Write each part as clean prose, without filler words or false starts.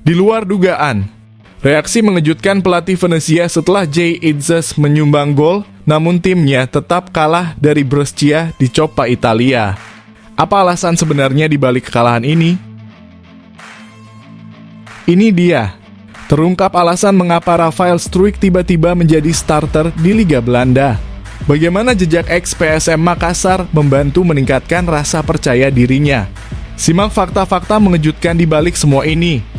Di luar dugaan, reaksi mengejutkan pelatih Venezia setelah Jay Itzes menyumbang gol, namun timnya tetap kalah dari Brescia di Coppa Italia. Apa alasan sebenarnya di balik kekalahan ini? Ini dia, terungkap alasan mengapa Rafael Struijk tiba-tiba menjadi starter di Liga Belanda. Bagaimana jejak ex-PSM Makassar membantu meningkatkan rasa percaya dirinya. Simak fakta-fakta mengejutkan di balik semua ini.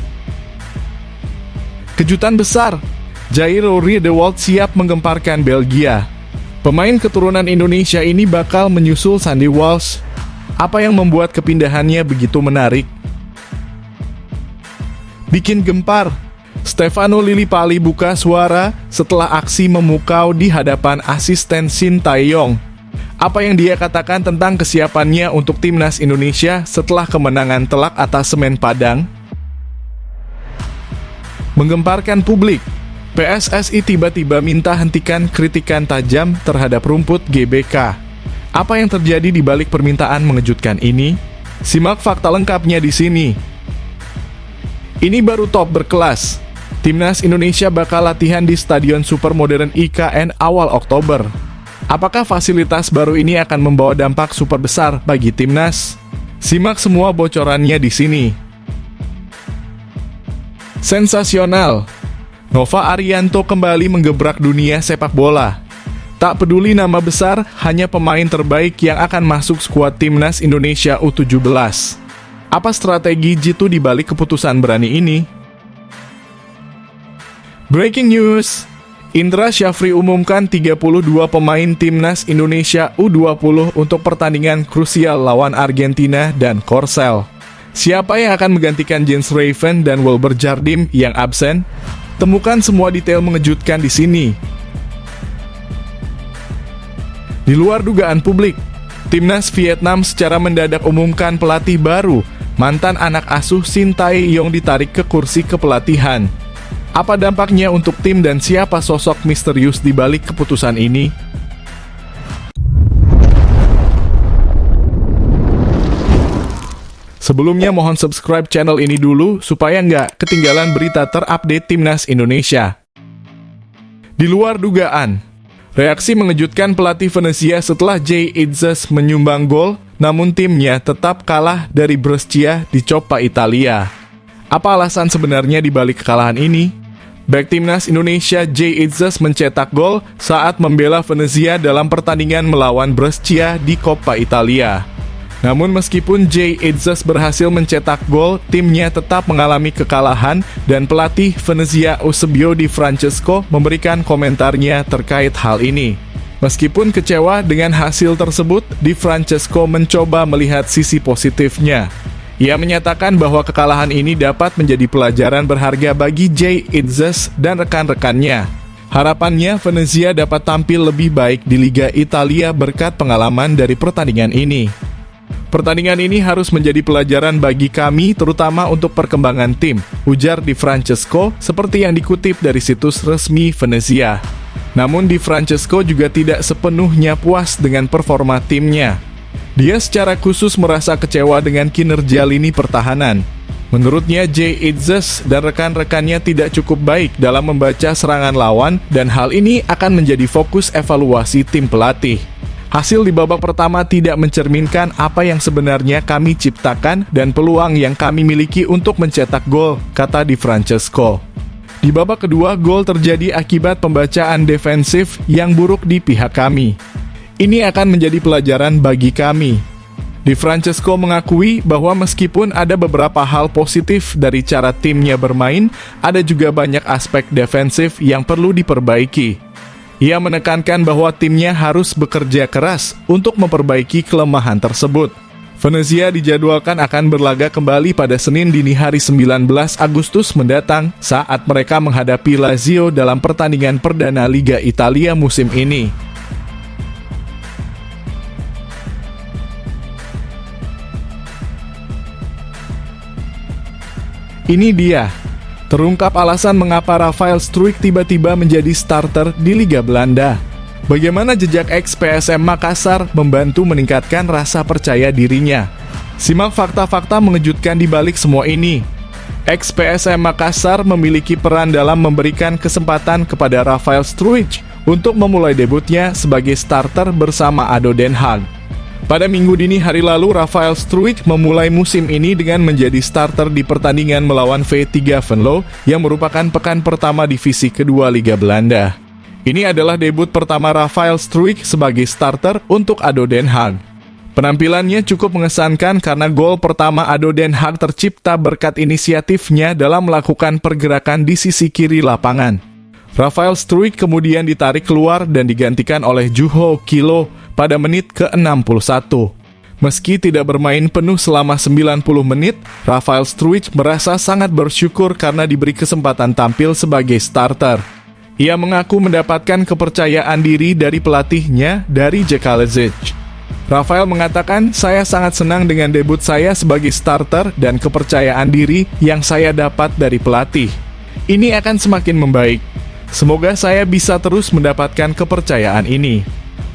Kejutan besar, Jairo Riedewald siap menggemparkan Belgia. Pemain keturunan Indonesia ini bakal menyusul Sandy Walsh. Apa yang membuat kepindahannya begitu menarik? Bikin gempar, Stefano Lillipali buka suara setelah aksi memukau di hadapan asisten Shin Tae-yong. Apa yang dia katakan tentang kesiapannya untuk timnas Indonesia setelah kemenangan telak atas Semen Padang? Menggemparkan publik, PSSI tiba-tiba minta hentikan kritikan tajam terhadap rumput GBK. Apa yang terjadi di balik permintaan mengejutkan ini? Simak fakta lengkapnya di sini. Ini baru top berkelas. Timnas Indonesia bakal latihan di Stadion Supermodern IKN awal Oktober. Apakah fasilitas baru ini akan membawa dampak super besar bagi timnas? Simak semua bocorannya di sini. Sensasional, Nova Arianto kembali menggebrak dunia sepak bola. Tak peduli nama besar, hanya pemain terbaik yang akan masuk skuad timnas Indonesia U17. Apa strategi Jitu di balik keputusan berani ini? Breaking news, Indra Syafri umumkan 32 pemain timnas Indonesia U20 untuk pertandingan krusial lawan Argentina dan Korsel. Siapa yang akan menggantikan Jens Raven dan Wilber Jardim yang absen? Temukan semua detail mengejutkan di sini. Di luar dugaan publik, timnas Vietnam secara mendadak umumkan pelatih baru. Mantan anak asuh Shin Tae-yong ditarik ke kursi kepelatihan. Apa dampaknya untuk tim dan siapa sosok misterius di balik keputusan ini? Sebelumnya mohon subscribe channel ini dulu supaya nggak ketinggalan berita terupdate timnas Indonesia. Di luar dugaan, reaksi mengejutkan pelatih Venezia setelah Jay Itzes menyumbang gol, namun timnya tetap kalah dari Brescia di Coppa Italia. Apa alasan sebenarnya di balik kekalahan ini? Bek timnas Indonesia Jay Itzes mencetak gol saat membela Venezia dalam pertandingan melawan Brescia di Coppa Italia. Namun meskipun Jay Itzes berhasil mencetak gol, timnya tetap mengalami kekalahan dan pelatih Venezia Eusebio Di Francesco memberikan komentarnya terkait hal ini. Meskipun kecewa dengan hasil tersebut, Di Francesco mencoba melihat sisi positifnya. Ia menyatakan bahwa kekalahan ini dapat menjadi pelajaran berharga bagi Jay Itzes dan rekan-rekannya. Harapannya Venezia dapat tampil lebih baik di Liga Italia berkat pengalaman dari pertandingan ini. Pertandingan ini harus menjadi pelajaran bagi kami, terutama untuk perkembangan tim, ujar Di Francesco, seperti yang dikutip dari situs resmi Venezia. Namun Di Francesco juga tidak sepenuhnya puas dengan performa timnya. Dia secara khusus merasa kecewa dengan kinerja lini pertahanan. Menurutnya Jay Itzes dan rekan-rekannya tidak cukup baik dalam membaca serangan lawan dan hal ini akan menjadi fokus evaluasi tim pelatih. Hasil di babak pertama tidak mencerminkan apa yang sebenarnya kami ciptakan dan peluang yang kami miliki untuk mencetak gol, kata Di Francesco. Di babak kedua, gol terjadi akibat pembacaan defensif yang buruk di pihak kami. Ini akan menjadi pelajaran bagi kami. Di Francesco mengakui bahwa meskipun ada beberapa hal positif dari cara timnya bermain, ada juga banyak aspek defensif yang perlu diperbaiki. Ia menekankan bahwa timnya harus bekerja keras untuk memperbaiki kelemahan tersebut. Venezia dijadwalkan akan berlaga kembali pada Senin dini hari 19 Agustus mendatang saat mereka menghadapi Lazio dalam pertandingan perdana Liga Italia musim ini. Ini dia, terungkap alasan mengapa Rafael Struijk tiba-tiba menjadi starter di Liga Belanda. Bagaimana jejak ex-PSM Makassar membantu meningkatkan rasa percaya dirinya? Simak fakta-fakta mengejutkan di balik semua ini. Ex-PSM Makassar memiliki peran dalam memberikan kesempatan kepada Rafael Struijk untuk memulai debutnya sebagai starter bersama ADO Den Haag. Pada minggu dini hari lalu, Rafael Struijk memulai musim ini dengan menjadi starter di pertandingan melawan V3 Venlo yang merupakan pekan pertama divisi kedua Liga Belanda. Ini adalah debut pertama Rafael Struijk sebagai starter untuk ADO Den Haag. Penampilannya cukup mengesankan karena gol pertama ADO Den Haag tercipta berkat inisiatifnya dalam melakukan pergerakan di sisi kiri lapangan. Rafael Struijk kemudian ditarik keluar dan digantikan oleh Juho Kilo pada menit ke-61. Meski tidak bermain penuh selama 90 menit, Rafael Struijk merasa sangat bersyukur karena diberi kesempatan tampil sebagai starter. Ia mengaku mendapatkan kepercayaan diri dari pelatihnya dari Đekalezic. Rafael mengatakan, "Saya sangat senang dengan debut saya sebagai starter dan kepercayaan diri yang saya dapat dari pelatih. Ini akan semakin membaik. Semoga saya bisa terus mendapatkan kepercayaan ini."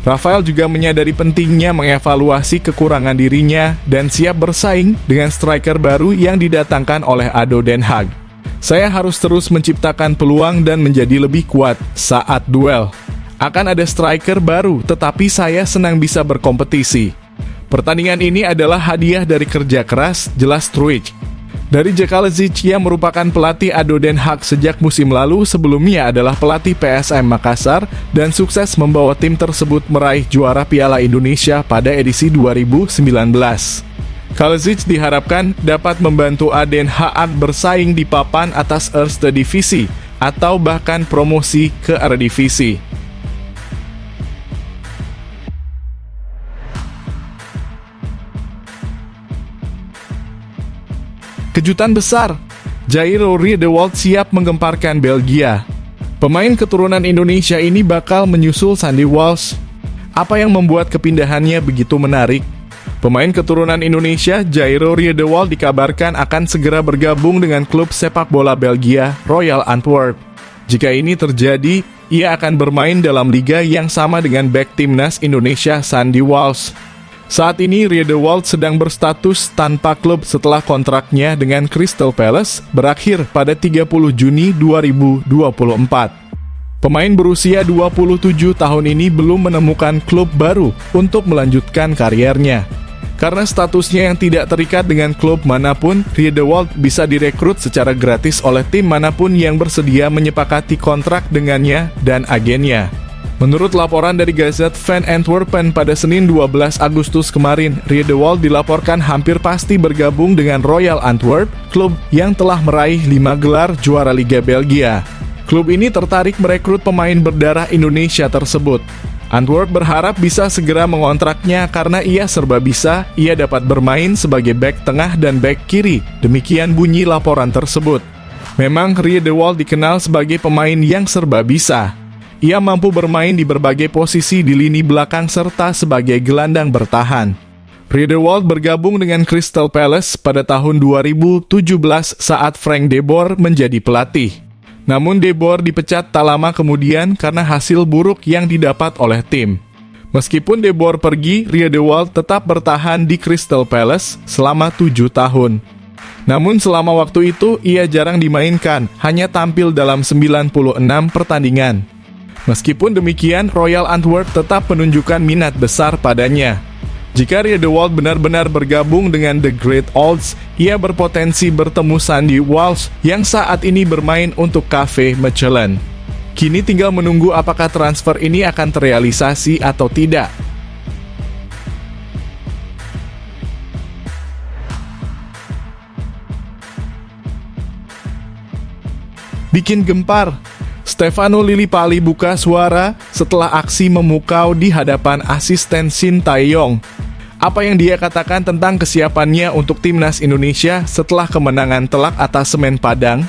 Rafael juga menyadari pentingnya mengevaluasi kekurangan dirinya dan siap bersaing dengan striker baru yang didatangkan oleh ADO Den Haag. "Saya harus terus menciptakan peluang dan menjadi lebih kuat saat duel. Akan ada striker baru, tetapi saya senang bisa berkompetisi. Pertandingan ini adalah hadiah dari kerja keras," jelas Struijk. Dari Đekalezic yang merupakan pelatih ADO Den Haag sejak musim lalu, sebelumnya adalah pelatih PSM Makassar dan sukses membawa tim tersebut meraih juara Piala Indonesia pada edisi 2019. Đekalezic diharapkan dapat membantu ADO Den Haag bersaing di papan atas Eerste Divisie atau bahkan promosi ke Eredivisie. Kejutan besar, Jairo Riedewald siap menggemparkan Belgia. Pemain keturunan Indonesia ini bakal menyusul Sandy Walsh. Apa yang membuat kepindahannya begitu menarik? Pemain keturunan Indonesia, Jairo Riedewald dikabarkan akan segera bergabung dengan klub sepak bola Belgia, Royal Antwerp. Jika ini terjadi, ia akan bermain dalam liga yang sama dengan bek timnas Indonesia Sandy Walsh. Saat ini Riedewald sedang berstatus tanpa klub setelah kontraknya dengan Crystal Palace berakhir pada 30 Juni 2024. Pemain berusia 27 tahun ini belum menemukan klub baru untuk melanjutkan karirnya. Karena statusnya yang tidak terikat dengan klub manapun, Riedewald bisa direkrut secara gratis oleh tim manapun yang bersedia menyepakati kontrak dengannya dan agennya. Menurut laporan dari Gazette van Antwerpen pada Senin 12 Agustus kemarin, Riedewald dilaporkan hampir pasti bergabung dengan Royal Antwerp, klub yang telah meraih 5 gelar juara Liga Belgia. Klub ini tertarik merekrut pemain berdarah Indonesia tersebut. Antwerp berharap bisa segera mengontraknya karena ia serba bisa, ia dapat bermain sebagai bek tengah dan bek kiri, demikian bunyi laporan tersebut. Memang Riedewald dikenal sebagai pemain yang serba bisa. Ia mampu bermain di berbagai posisi di lini belakang serta sebagai gelandang bertahan. Riedewald bergabung dengan Crystal Palace pada tahun 2017 saat Frank de Boer menjadi pelatih. Namun de Boer dipecat tak lama kemudian karena hasil buruk yang didapat oleh tim. Meskipun de Boer pergi, Riedewald tetap bertahan di Crystal Palace selama 7 tahun. Namun selama waktu itu ia jarang dimainkan, hanya tampil dalam 96 pertandingan. Meskipun demikian, Royal Antwerp tetap menunjukkan minat besar padanya. Jika Riedewald benar-benar bergabung dengan The Great Olds, ia berpotensi bertemu Sandy Walsh yang saat ini bermain untuk KV Mechelen. Kini tinggal menunggu apakah transfer ini akan terrealisasi atau tidak. Bikin gempar, Stefano Lillipali buka suara setelah aksi memukau di hadapan asisten Shin Tae-yong. Apa yang dia katakan tentang kesiapannya untuk timnas Indonesia setelah kemenangan telak atas Semen Padang?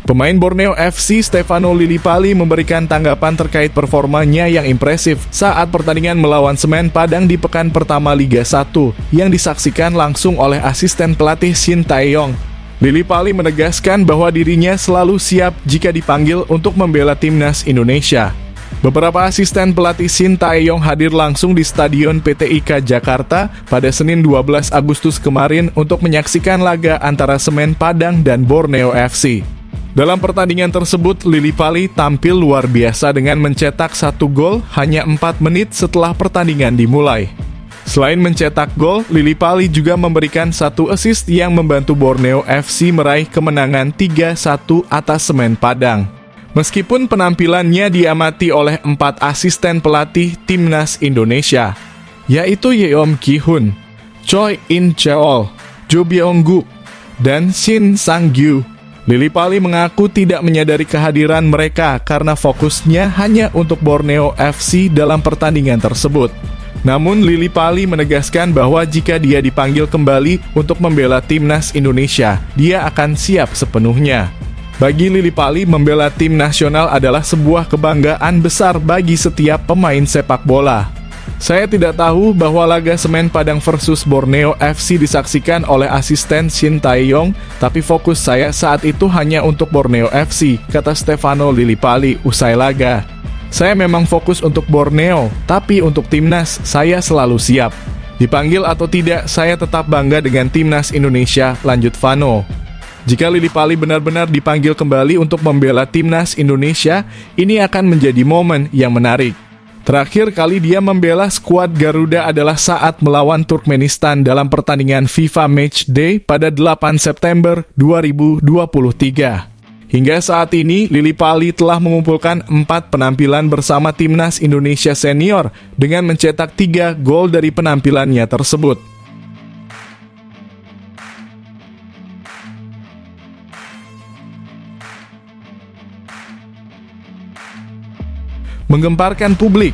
Pemain Borneo FC Stefano Lillipali memberikan tanggapan terkait performanya yang impresif saat pertandingan melawan Semen Padang di pekan pertama Liga 1 yang disaksikan langsung oleh asisten pelatih Shin Tae-yong. Lillipali menegaskan bahwa dirinya selalu siap jika dipanggil untuk membela timnas Indonesia. Beberapa asisten pelatih Shin Tae-yong hadir langsung di Stadion PT IKA Jakarta pada Senin 12 Agustus kemarin untuk menyaksikan laga antara Semen Padang dan Borneo FC. Dalam pertandingan tersebut, Lily Pali tampil luar biasa dengan mencetak 1 gol hanya 4 menit setelah pertandingan dimulai. Selain mencetak gol, Lily Pali juga memberikan 1 assist yang membantu Borneo FC meraih kemenangan 3-1 atas Semen Padang. Meskipun penampilannya diamati oleh 4 asisten pelatih Timnas Indonesia, yaitu Yeom Ki-hun, Choi In-cheol, Jo Byung-guk, dan Shin Sang-gyu, Lily Pali mengaku tidak menyadari kehadiran mereka karena fokusnya hanya untuk Borneo FC dalam pertandingan tersebut. Namun Lily Pali menegaskan bahwa jika dia dipanggil kembali untuk membela Timnas Indonesia, dia akan siap sepenuhnya. Bagi Lily Pali, membela tim nasional adalah sebuah kebanggaan besar bagi setiap pemain sepak bola. Saya tidak tahu bahwa laga Semen Padang versus Borneo FC disaksikan oleh asisten Shin Tae-yong, tapi fokus saya saat itu hanya untuk Borneo FC, kata Stefano Lily Pali usai laga. Saya memang fokus untuk Borneo, tapi untuk Timnas, saya selalu siap. Dipanggil atau tidak, saya tetap bangga dengan Timnas Indonesia, lanjut Vano. Jika Lily Pali benar-benar dipanggil kembali untuk membela Timnas Indonesia, ini akan menjadi momen yang menarik. Terakhir kali dia membela skuad Garuda adalah saat melawan Turkmenistan dalam pertandingan FIFA Matchday pada 8 September 2023. Hingga saat ini, Lily Pali telah mengumpulkan 4 penampilan bersama Timnas Indonesia Senior dengan mencetak 3 gol dari penampilannya tersebut. Menggemparkan publik,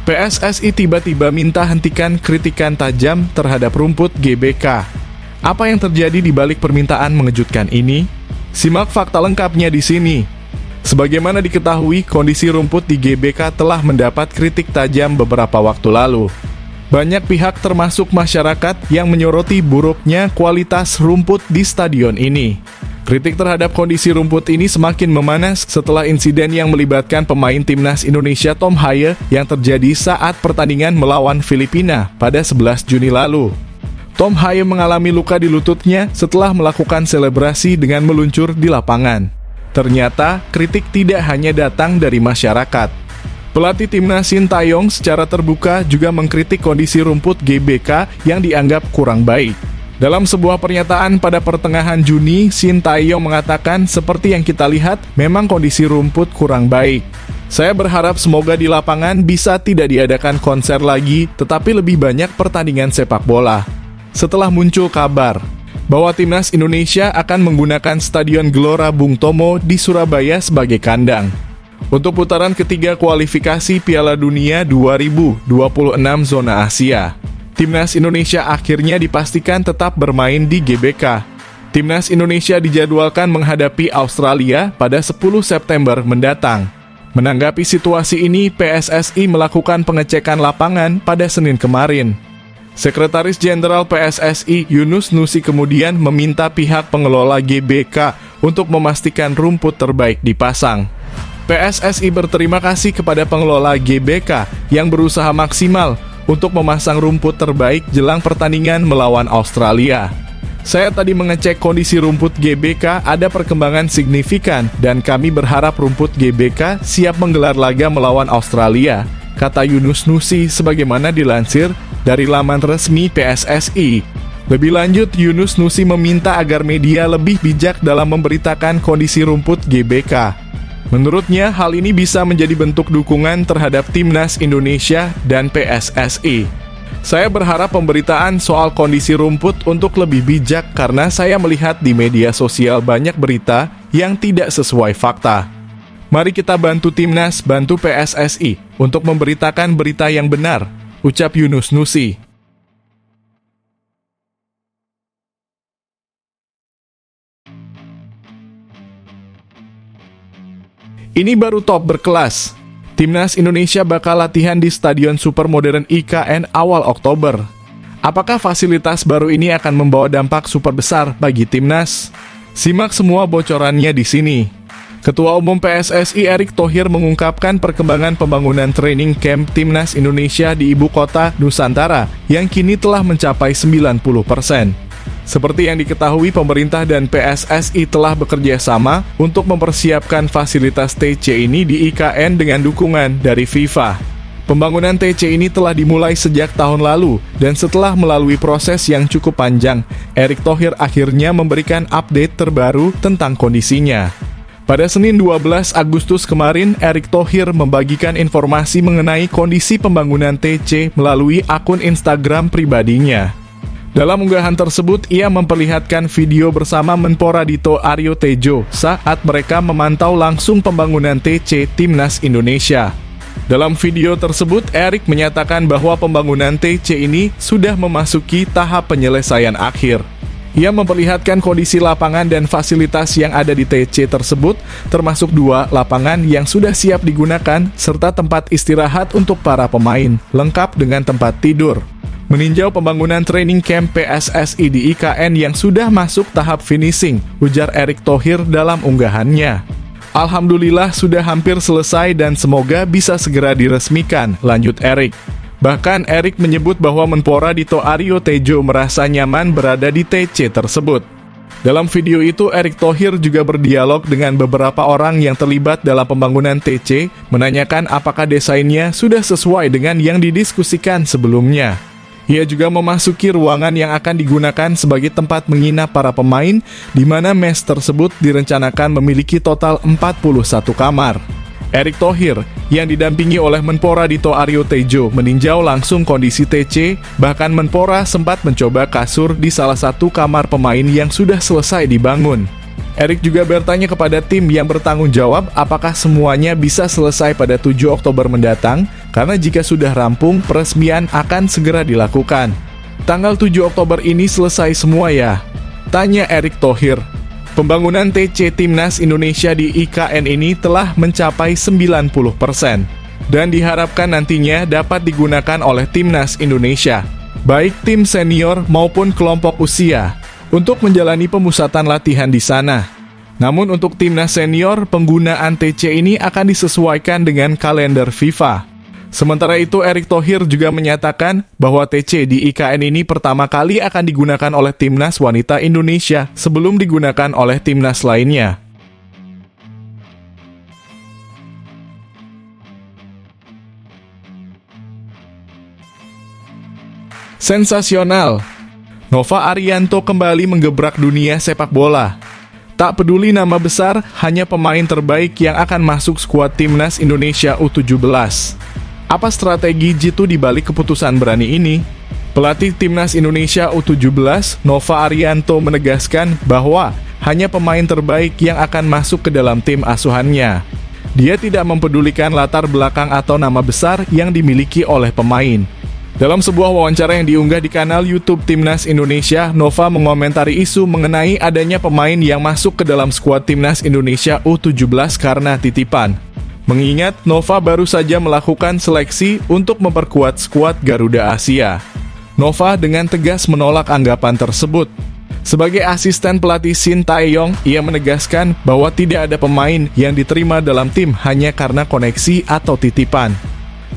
PSSI tiba-tiba minta hentikan kritikan tajam terhadap rumput GBK. Apa yang terjadi di balik permintaan mengejutkan ini? Simak fakta lengkapnya di sini. Sebagaimana diketahui, kondisi rumput di GBK telah mendapat kritik tajam beberapa waktu lalu. Banyak pihak termasuk masyarakat yang menyoroti buruknya kualitas rumput di stadion ini. Kritik terhadap kondisi rumput ini semakin memanas setelah insiden yang melibatkan pemain Timnas Indonesia Tom Haye yang terjadi saat pertandingan melawan Filipina pada 11 Juni lalu. Tom Haye mengalami luka di lututnya setelah melakukan selebrasi dengan meluncur di lapangan. Ternyata, kritik tidak hanya datang dari masyarakat. Pelatih Timnas Shin Tae-yong secara terbuka juga mengkritik kondisi rumput GBK yang dianggap kurang baik. Dalam sebuah pernyataan pada pertengahan Juni, Shin Tae-yong mengatakan seperti yang kita lihat, memang kondisi rumput kurang baik. Saya berharap semoga di lapangan bisa tidak diadakan konser lagi, tetapi lebih banyak pertandingan sepak bola. Setelah muncul kabar bahwa Timnas Indonesia akan menggunakan Stadion Gelora Bung Tomo di Surabaya sebagai kandang untuk putaran ketiga kualifikasi Piala Dunia 2026 zona Asia. Timnas Indonesia akhirnya dipastikan tetap bermain di GBK. Timnas Indonesia dijadwalkan menghadapi Australia pada 10 September mendatang. Menanggapi situasi ini, PSSI melakukan pengecekan lapangan pada Senin kemarin. Sekretaris Jenderal PSSI Yunus Nusi kemudian meminta pihak pengelola GBK untuk memastikan rumput terbaik dipasang. PSSI berterima kasih kepada pengelola GBK yang berusaha maksimal untuk memasang rumput terbaik jelang pertandingan melawan Australia. Saya tadi mengecek kondisi rumput GBK, ada perkembangan signifikan dan kami berharap rumput GBK siap menggelar laga melawan Australia, kata Yunus Nusi sebagaimana dilansir dari laman resmi PSSI. Lebih lanjut, Yunus Nusi meminta agar media lebih bijak dalam memberitakan kondisi rumput GBK. Menurutnya, hal ini bisa menjadi bentuk dukungan terhadap Timnas Indonesia dan PSSI. Saya berharap pemberitaan soal kondisi rumput untuk lebih bijak karena saya melihat di media sosial banyak berita yang tidak sesuai fakta. Mari kita bantu Timnas, bantu PSSI untuk memberitakan berita yang benar, ucap Yunus Nusi. Ini baru top berkelas. Timnas Indonesia bakal latihan di Stadion Super Modern IKN awal Oktober. Apakah fasilitas baru ini akan membawa dampak super besar bagi Timnas? Simak semua bocorannya di sini. Ketua Umum PSSI Erick Thohir mengungkapkan perkembangan pembangunan training camp Timnas Indonesia di ibu kota Nusantara yang kini telah mencapai 90%. Seperti yang diketahui, pemerintah dan PSSI telah bekerja sama untuk mempersiapkan fasilitas TC ini di IKN dengan dukungan dari FIFA. Pembangunan TC ini telah dimulai sejak tahun lalu, dan setelah melalui proses yang cukup panjang, Erick Thohir akhirnya memberikan update terbaru tentang kondisinya. Pada Senin 12 Agustus kemarin, Erick Thohir membagikan informasi mengenai kondisi pembangunan TC melalui akun Instagram pribadinya. Dalam unggahan tersebut, ia memperlihatkan video bersama Menpora Dito Aryo Tejo saat mereka memantau langsung pembangunan TC Timnas Indonesia. Dalam video tersebut, Erick menyatakan bahwa pembangunan TC ini sudah memasuki tahap penyelesaian akhir. Ia memperlihatkan kondisi lapangan dan fasilitas yang ada di TC tersebut, termasuk 2 lapangan yang sudah siap digunakan, serta tempat istirahat untuk para pemain, lengkap dengan tempat tidur. Meninjau pembangunan training camp PSSI di IKN yang sudah masuk tahap finishing, ujar Erick Thohir dalam unggahannya. Alhamdulillah sudah hampir selesai dan semoga bisa segera diresmikan, lanjut Erick. Bahkan Erick menyebut bahwa Menpora Dito Aryo Tejo merasa nyaman berada di TC tersebut. Dalam video itu, Erick Thohir juga berdialog dengan beberapa orang yang terlibat dalam pembangunan TC, menanyakan apakah desainnya sudah sesuai dengan yang didiskusikan sebelumnya. Ia juga memasuki ruangan yang akan digunakan sebagai tempat menginap para pemain, di mana mes tersebut direncanakan memiliki total 41 kamar. Erick Thohir, yang didampingi oleh Menpora Dito Aryo Tejo, meninjau langsung kondisi TC, bahkan Menpora sempat mencoba kasur di salah satu kamar pemain yang sudah selesai dibangun. Erick juga bertanya kepada tim yang bertanggung jawab apakah semuanya bisa selesai pada 7 Oktober mendatang, karena jika sudah rampung, peresmian akan segera dilakukan. Tanggal 7 Oktober ini selesai semua ya? Tanya Erick Thohir. Pembangunan TC Timnas Indonesia di IKN ini telah mencapai 90% dan diharapkan nantinya dapat digunakan oleh Timnas Indonesia, baik tim senior maupun kelompok usia, untuk menjalani pemusatan latihan di sana. Namun untuk Timnas senior, penggunaan TC ini akan disesuaikan dengan kalender FIFA. Sementara itu, Erick Thohir juga menyatakan bahwa TC di IKN ini pertama kali akan digunakan oleh Timnas Wanita Indonesia sebelum digunakan oleh timnas lainnya. Sensasional! Nova Arianto kembali menggebrak dunia sepak bola. Tak peduli nama besar, hanya pemain terbaik yang akan masuk skuad Timnas Indonesia U17. Apa strategi jitu di balik keputusan berani ini? Pelatih Timnas Indonesia U17, Nova Arianto, menegaskan bahwa hanya pemain terbaik yang akan masuk ke dalam tim asuhannya. Dia tidak mempedulikan latar belakang atau nama besar yang dimiliki oleh pemain. Dalam sebuah wawancara yang diunggah di kanal YouTube Timnas Indonesia, Nova mengomentari isu mengenai adanya pemain yang masuk ke dalam skuad Timnas Indonesia U17 karena titipan. Mengingat Nova baru saja melakukan seleksi untuk memperkuat skuad Garuda Asia. Nova dengan tegas menolak anggapan tersebut. Sebagai asisten pelatih Shin Tae-yong, ia menegaskan bahwa tidak ada pemain yang diterima dalam tim hanya karena koneksi atau titipan.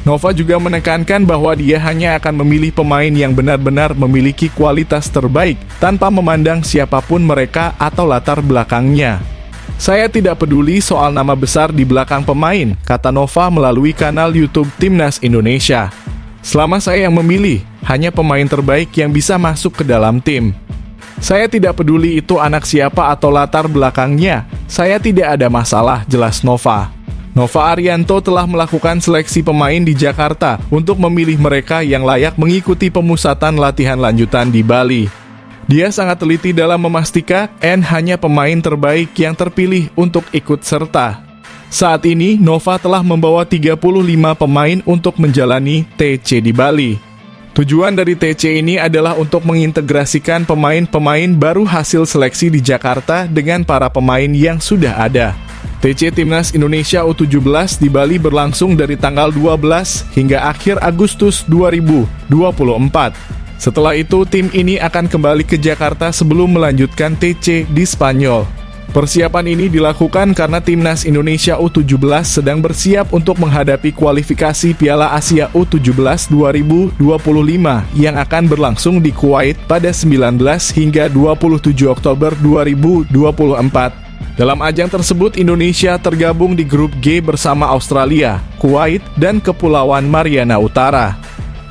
Nova juga menekankan bahwa dia hanya akan memilih pemain yang benar-benar memiliki kualitas terbaik tanpa memandang siapapun mereka atau latar belakangnya. Saya tidak peduli soal nama besar di belakang pemain, kata Nova melalui kanal YouTube Timnas Indonesia. Selama saya yang memilih, hanya pemain terbaik yang bisa masuk ke dalam tim. Saya tidak peduli itu anak siapa atau latar belakangnya, saya tidak ada masalah, jelas Nova. Nova Arianto telah melakukan seleksi pemain di Jakarta untuk memilih mereka yang layak mengikuti pemusatan latihan lanjutan di Bali. Dia sangat teliti dalam memastikan hanya pemain terbaik yang terpilih untuk ikut serta. Saat ini, Nova telah membawa 35 pemain untuk menjalani TC di Bali. Tujuan dari TC ini adalah untuk mengintegrasikan pemain-pemain baru hasil seleksi di Jakarta dengan para pemain yang sudah ada. TC Timnas Indonesia U17 di Bali berlangsung dari tanggal 12 hingga akhir Agustus 2024. Setelah itu, tim ini akan kembali ke Jakarta sebelum melanjutkan TC di Spanyol. Persiapan ini dilakukan karena Timnas Indonesia U17 sedang bersiap untuk menghadapi kualifikasi Piala Asia U17 2025 yang akan berlangsung di Kuwait pada 19 hingga 27 Oktober 2024. Dalam ajang tersebut, Indonesia tergabung di grup G bersama Australia, Kuwait, dan Kepulauan Mariana Utara.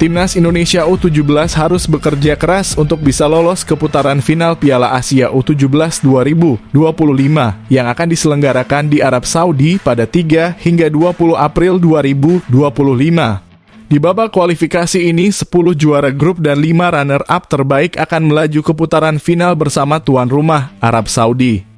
Timnas Indonesia U17 harus bekerja keras untuk bisa lolos ke putaran final Piala Asia U17 2025 yang akan diselenggarakan di Arab Saudi pada 3 hingga 20 April 2025. Di babak kualifikasi ini, 10 juara grup dan 5 runner-up terbaik akan melaju ke putaran final bersama tuan rumah, Arab Saudi.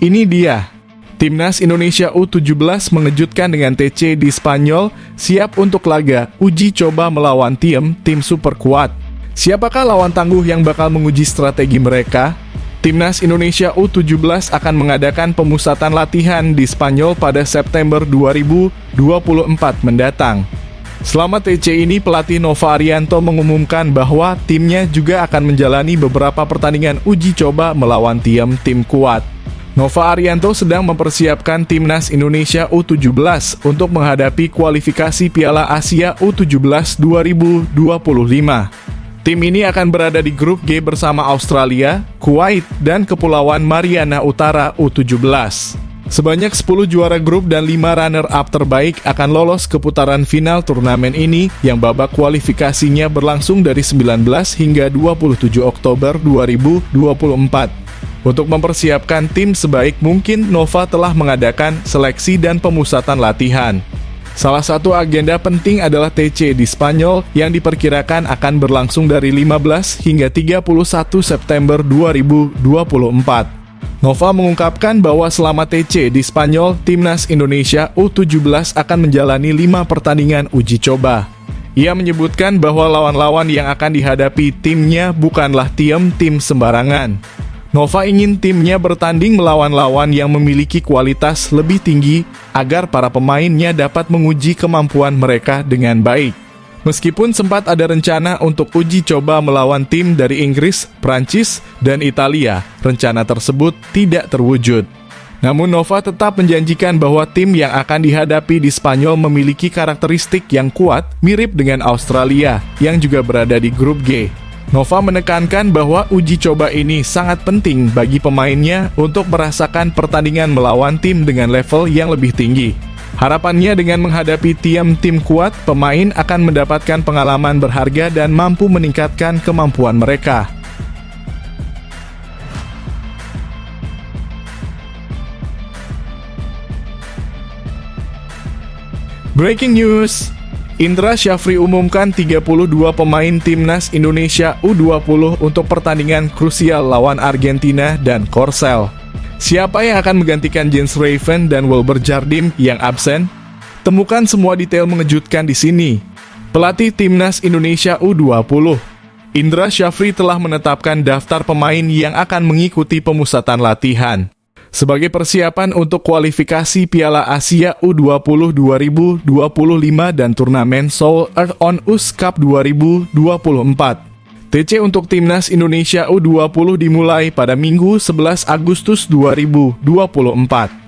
Ini dia, Timnas Indonesia U17 mengejutkan dengan TC di Spanyol, siap untuk laga uji coba melawan tim super kuat. Siapakah lawan tangguh yang bakal menguji strategi mereka? Timnas Indonesia U17 akan mengadakan pemusatan latihan di Spanyol pada September 2024 mendatang. Selama TC ini, pelatih Nova Arianto mengumumkan bahwa timnya juga akan menjalani beberapa pertandingan uji coba melawan tim kuat. Nova Arianto sedang mempersiapkan Timnas Indonesia U17 untuk menghadapi kualifikasi Piala Asia U17 2025. Tim ini akan berada di grup G bersama Australia, Kuwait, dan Kepulauan Mariana Utara U17. Sebanyak 10 juara grup dan 5 runner-up terbaik akan lolos ke putaran final turnamen ini yang babak kualifikasinya berlangsung dari 19 hingga 27 Oktober 2024. Untuk mempersiapkan tim sebaik mungkin, Nova telah mengadakan seleksi dan pemusatan latihan. Salah satu agenda penting adalah TC di Spanyol yang diperkirakan akan berlangsung dari 15 hingga 31 September 2024. Nova mengungkapkan bahwa selama TC di Spanyol, Timnas Indonesia U17 akan menjalani 5 pertandingan uji coba. Ia menyebutkan bahwa lawan-lawan yang akan dihadapi timnya bukanlah tim sembarangan. Nova ingin timnya bertanding melawan lawan yang memiliki kualitas lebih tinggi agar para pemainnya dapat menguji kemampuan mereka dengan baik. Meskipun sempat ada rencana untuk uji coba melawan tim dari Inggris, Prancis, dan Italia, rencana tersebut tidak terwujud. Namun Nova tetap menjanjikan bahwa tim yang akan dihadapi di Spanyol memiliki karakteristik yang kuat mirip dengan Australia yang juga berada di grup G. Nova menekankan bahwa uji coba ini sangat penting bagi pemainnya untuk merasakan pertandingan melawan tim dengan level yang lebih tinggi. Harapannya dengan menghadapi tim kuat, pemain akan mendapatkan pengalaman berharga dan mampu meningkatkan kemampuan mereka. Breaking news. Indra Syafri umumkan 32 pemain Timnas Indonesia U20 untuk pertandingan krusial lawan Argentina dan Korsel. Siapa yang akan menggantikan Jens Raven dan Wilber Jardim yang absen? Temukan semua detail mengejutkan di sini. Pelatih Timnas Indonesia U20, Indra Syafri telah menetapkan daftar pemain yang akan mengikuti pemusatan latihan sebagai persiapan untuk kualifikasi Piala Asia U20 2025 dan turnamen Seoul Earth on Ice Cup 2024. TC untuk Timnas Indonesia U20 dimulai pada Minggu 11 Agustus 2024.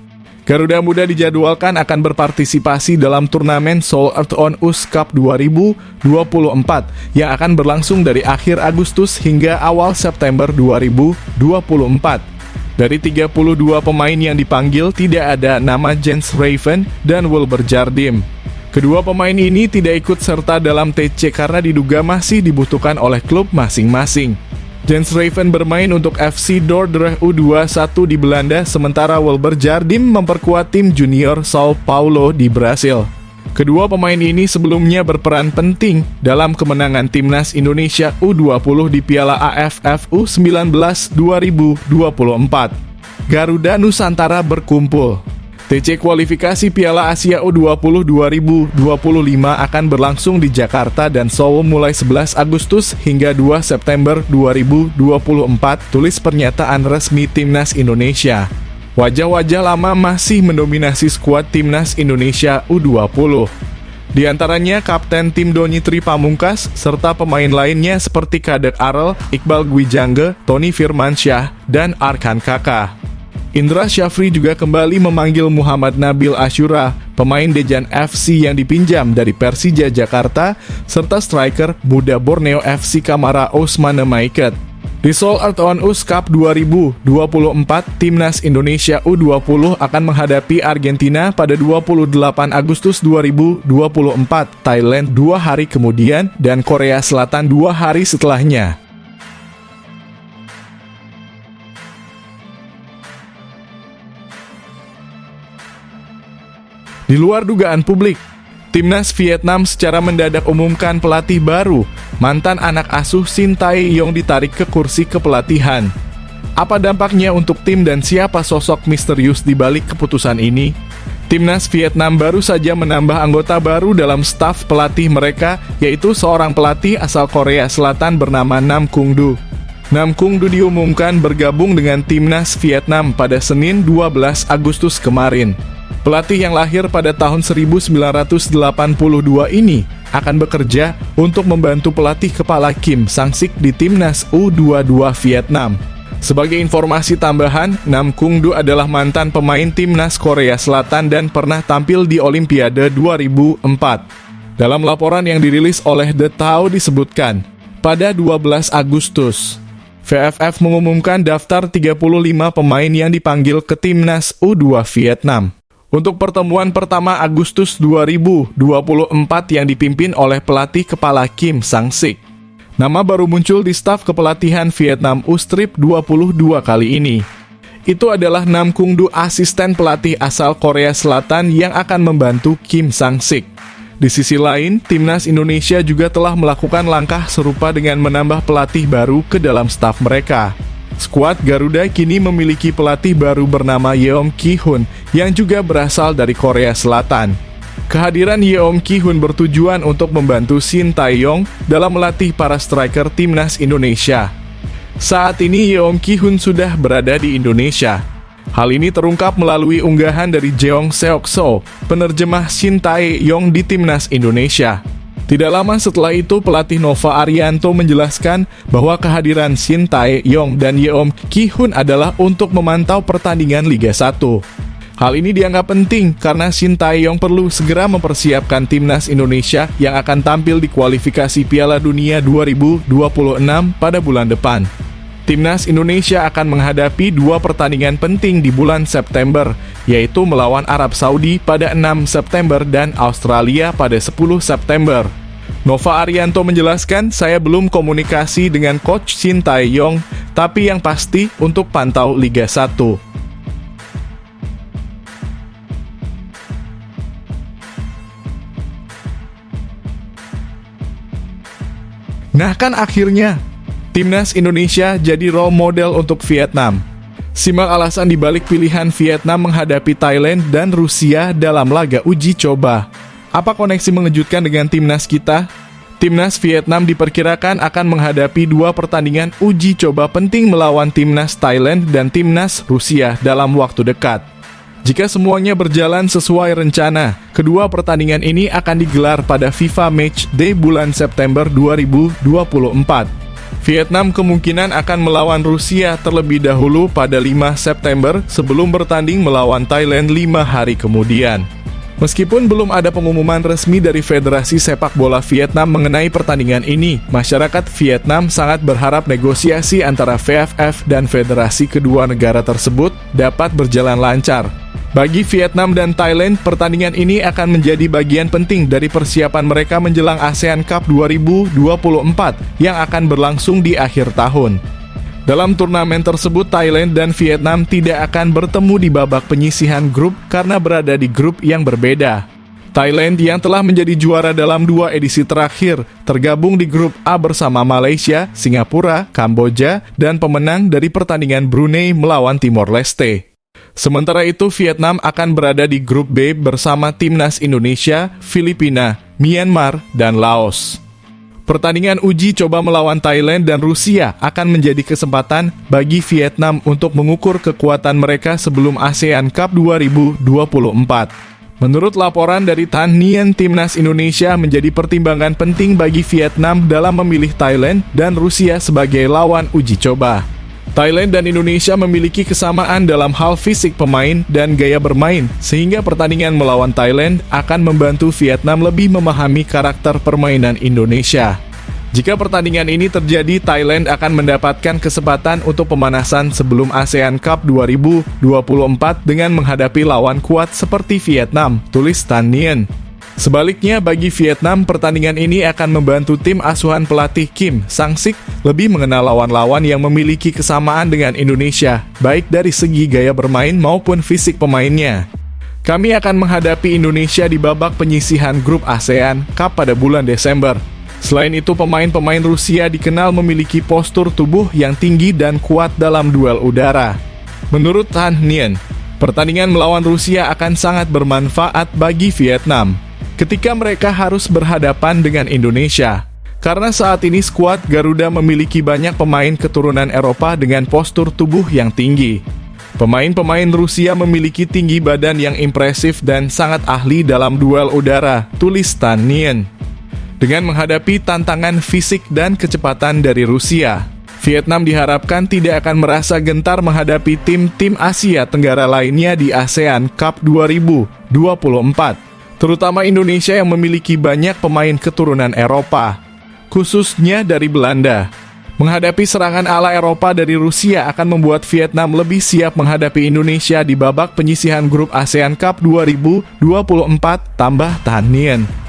Garuda Muda dijadwalkan akan berpartisipasi dalam turnamen Seoul Earth on Ice Cup 2024 yang akan berlangsung dari akhir Agustus hingga awal September 2024. Dari 32 pemain yang dipanggil, tidak ada nama Jens Raven dan Wilber Jardim. Kedua pemain ini tidak ikut serta dalam TC karena diduga masih dibutuhkan oleh klub masing-masing. Jens Raven bermain untuk FC Dordrecht U21 di Belanda, sementara Wilber Jardim memperkuat tim junior Sao Paulo di Brasil. Kedua pemain ini sebelumnya berperan penting dalam kemenangan Timnas Indonesia U20 di Piala AFF U19 2024. Garuda Nusantara berkumpul. TC kualifikasi Piala Asia U20 2025 akan berlangsung di Jakarta dan Seoul mulai 11 Agustus hingga 2 September 2024, tulis pernyataan resmi Timnas Indonesia. Wajah-wajah lama masih mendominasi skuad Timnas Indonesia U20. Di antaranya Kapten Tim Donitri Pamungkas, serta pemain lainnya seperti Kadek Arel, Iqbal Gwijangge, Tony Firmansyah, dan Arkan Kaka. Indra Syafri juga kembali memanggil Muhammad Nabil Asyura, pemain Dejan FC yang dipinjam dari Persija Jakarta, serta striker muda Borneo FC Kamara Ousmane Maiket. Di Seoul Earthon Us Cup 2024, Timnas Indonesia U20 akan menghadapi Argentina pada 28 Agustus 2024, Thailand 2 hari kemudian, dan Korea Selatan 2 hari setelahnya. Di luar dugaan publik, Timnas Vietnam secara mendadak umumkan pelatih baru. Mantan anak asuh Shin Tae-yong ditarik ke kursi kepelatihan. Apa dampaknya untuk tim dan siapa sosok misterius di balik keputusan ini? Timnas Vietnam baru saja menambah anggota baru dalam staf pelatih mereka, yaitu seorang pelatih asal Korea Selatan bernama Nam Kung Du. Nam Kung Du diumumkan bergabung dengan Timnas Vietnam pada Senin 12 Agustus kemarin. Pelatih yang lahir pada tahun 1982 ini akan bekerja untuk membantu pelatih kepala Kim Sang-sik di Timnas U22 Vietnam. Sebagai informasi tambahan, Nam Kung Du adalah mantan pemain Timnas Korea Selatan dan pernah tampil di Olimpiade 2004. Dalam laporan yang dirilis oleh The Tao disebutkan, pada 12 Agustus, VFF mengumumkan daftar 35 pemain yang dipanggil ke Timnas U2 Vietnam. Untuk pertemuan pertama Agustus 2024 yang dipimpin oleh pelatih kepala Kim Sang-sik. Nama baru muncul di staf kepelatihan Vietnam U-Strip 22 kali ini. Itu adalah Nam Kung Du, asisten pelatih asal Korea Selatan yang akan membantu Kim Sang-sik. Di sisi lain, Timnas Indonesia juga telah melakukan langkah serupa dengan menambah pelatih baru ke dalam staf mereka. Skuad Garuda kini memiliki pelatih baru bernama Yeom Ki-hun yang juga berasal dari Korea Selatan. Kehadiran Yeom Ki-hun bertujuan untuk membantu Shin Tae-yong dalam melatih para striker Timnas Indonesia. Saat ini Yeom Ki-hun sudah berada di Indonesia. Hal ini terungkap melalui unggahan dari Jeong Seok-so, penerjemah Shin Tae-yong di Timnas Indonesia. Tidak lama setelah itu, pelatih Nova Arianto menjelaskan bahwa kehadiran Shin Tae-yong dan Yeom Ki-hun adalah untuk memantau pertandingan Liga 1. Hal ini dianggap penting karena Shin Tae-yong perlu segera mempersiapkan Timnas Indonesia yang akan tampil di kualifikasi Piala Dunia 2026 pada bulan depan. Timnas Indonesia akan menghadapi 2 pertandingan penting di bulan September, yaitu melawan Arab Saudi pada 6 September dan Australia pada 10 September. Nova Arianto menjelaskan, saya belum komunikasi dengan Coach Shin Tae-yong, tapi yang pasti untuk pantau Liga 1. Nah kan akhirnya, Timnas Indonesia jadi role model untuk Vietnam. Simak alasan dibalik pilihan Vietnam menghadapi Thailand dan Rusia dalam laga uji coba. Apa koneksi mengejutkan dengan Timnas kita? Timnas Vietnam diperkirakan akan menghadapi 2 pertandingan uji coba penting melawan Timnas Thailand dan Timnas Rusia dalam waktu dekat. Jika semuanya berjalan sesuai rencana, kedua pertandingan ini akan digelar pada FIFA Match Day bulan September 2024. Vietnam kemungkinan akan melawan Rusia terlebih dahulu pada 5 September sebelum bertanding melawan Thailand 5 hari kemudian. Meskipun belum ada pengumuman resmi dari Federasi Sepak Bola Vietnam mengenai pertandingan ini, masyarakat Vietnam sangat berharap negosiasi antara VFF dan federasi kedua negara tersebut dapat berjalan lancar. Bagi Vietnam dan Thailand, pertandingan ini akan menjadi bagian penting dari persiapan mereka menjelang ASEAN Cup 2024 yang akan berlangsung di akhir tahun. Dalam turnamen tersebut, Thailand dan Vietnam tidak akan bertemu di babak penyisihan grup karena berada di grup yang berbeda. Thailand yang telah menjadi juara dalam 2 edisi terakhir tergabung di grup A bersama Malaysia, Singapura, Kamboja, dan pemenang dari pertandingan Brunei melawan Timor Leste. Sementara itu, Vietnam akan berada di grup B bersama Timnas Indonesia, Filipina, Myanmar, dan Laos. Pertandingan uji coba melawan Thailand dan Rusia akan menjadi kesempatan bagi Vietnam untuk mengukur kekuatan mereka sebelum ASEAN Cup 2024. Menurut laporan dari Tan Nien, timnas Indonesia menjadi pertimbangan penting bagi Vietnam dalam memilih Thailand dan Rusia sebagai lawan uji coba. Thailand dan Indonesia memiliki kesamaan dalam hal fisik pemain dan gaya bermain, sehingga pertandingan melawan Thailand akan membantu Vietnam lebih memahami karakter permainan Indonesia. Jika pertandingan ini terjadi, Thailand akan mendapatkan kesempatan untuk pemanasan sebelum ASEAN Cup 2024 dengan menghadapi lawan kuat seperti Vietnam, tulis Tan Nien. Sebaliknya, bagi Vietnam, pertandingan ini akan membantu tim asuhan pelatih Kim Sang-sik lebih mengenal lawan-lawan yang memiliki kesamaan dengan Indonesia, baik dari segi gaya bermain maupun fisik pemainnya. Kami akan menghadapi Indonesia di babak penyisihan grup ASEAN Cup pada bulan Desember. Selain itu, pemain-pemain Rusia dikenal memiliki postur tubuh yang tinggi dan kuat dalam duel udara. Menurut Tan Nien, pertandingan melawan Rusia akan sangat bermanfaat bagi Vietnam ketika mereka harus berhadapan dengan Indonesia. Karena saat ini skuad Garuda memiliki banyak pemain keturunan Eropa dengan postur tubuh yang tinggi. Pemain-pemain Rusia memiliki tinggi badan yang impresif dan sangat ahli dalam duel udara, tulis Tan Nien. Dengan menghadapi tantangan fisik dan kecepatan dari Rusia, Vietnam diharapkan tidak akan merasa gentar menghadapi tim-tim Asia Tenggara lainnya di ASEAN Cup 2024, terutama Indonesia yang memiliki banyak pemain keturunan Eropa, khususnya dari Belanda. Menghadapi serangan ala Eropa dari Rusia akan membuat Vietnam lebih siap menghadapi Indonesia di babak penyisihan grup ASEAN Cup 2024, tambah Tan Nien.